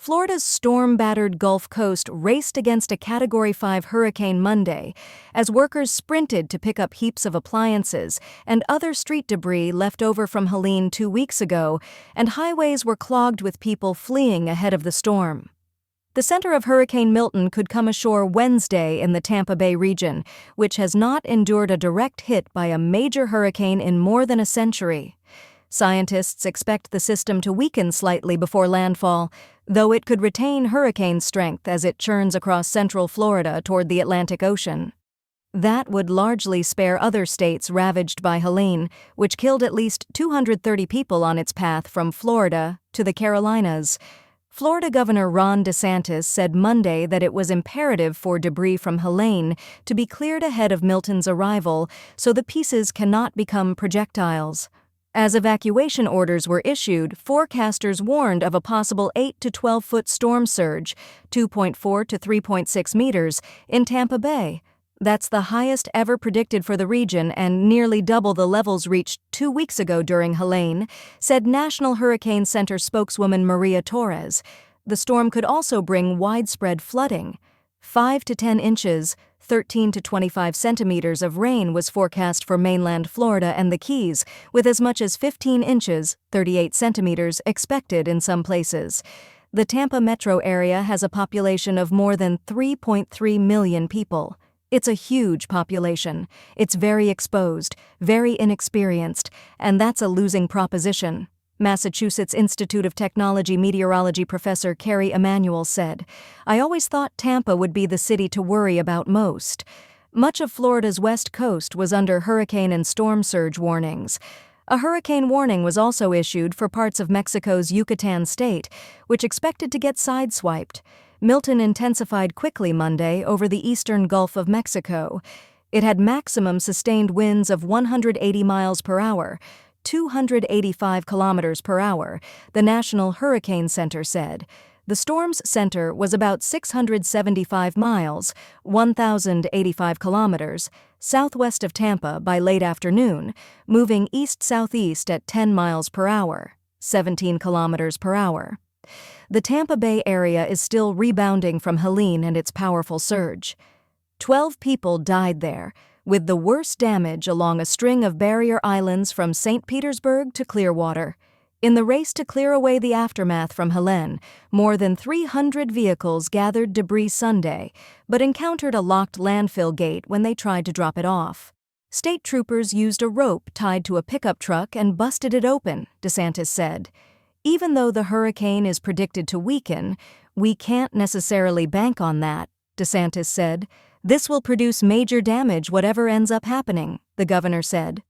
Florida's storm-battered Gulf Coast raced against a Category 5 hurricane Monday as workers sprinted to pick up heaps of appliances and other street debris left over from Helene 2 weeks ago, and highways were clogged with people fleeing ahead of the storm. The center of Hurricane Milton could come ashore Wednesday in the Tampa Bay region, which has not endured a direct hit by a major hurricane in more than a century. Scientists expect the system to weaken slightly before landfall, though it could retain hurricane strength as it churns across central Florida toward the Atlantic Ocean. That would largely spare other states ravaged by Helene, which killed at least 230 people on its path from Florida to the Carolinas. Florida Governor Ron DeSantis said Monday that it was imperative for debris from Helene to be cleared ahead of Milton's arrival so the pieces cannot become projectiles. As evacuation orders were issued, forecasters warned of a possible 8 to 12-foot storm surge, 2.4 to 3.6 meters, in Tampa Bay. That's the highest ever predicted for the region and nearly double the levels reached 2 weeks ago during Helene, said National Hurricane Center spokeswoman Maria Torres. The storm could also bring widespread flooding. 5 to 10 inches, 13 to 25 centimeters of rain was forecast for mainland Florida and the Keys, with as much as 15 inches, 38 centimeters, expected in some places. The Tampa metro area has a population of more than 3.3 million people. It's a huge population. It's very exposed, very inexperienced, and that's a losing proposition. Massachusetts Institute of Technology meteorology professor Carrie Emanuel said, "I always thought Tampa would be the city to worry about most." Much of Florida's west coast was under hurricane and storm surge warnings. A hurricane warning was also issued for parts of Mexico's Yucatan state, which expected to get sideswiped. Milton intensified quickly Monday over the eastern Gulf of Mexico. It had maximum sustained winds of 180 miles per hour, 285 kilometers per hour, the National Hurricane Center said. The storm's center was about 675 miles, 1,085 kilometers, southwest of Tampa by late afternoon, moving east-southeast at 10 miles per hour, 17 kilometers per hour. The Tampa Bay area is still rebounding from Helene and its powerful surge. 12 people died there, with the worst damage along a string of barrier islands from St. Petersburg to Clearwater. In the race to clear away the aftermath from Helene, more than 300 vehicles gathered debris Sunday, but encountered a locked landfill gate when they tried to drop it off. State troopers used a rope tied to a pickup truck and busted it open, DeSantis said. Even though the hurricane is predicted to weaken, we can't necessarily bank on that, DeSantis said. This will produce major damage whatever ends up happening, the governor said.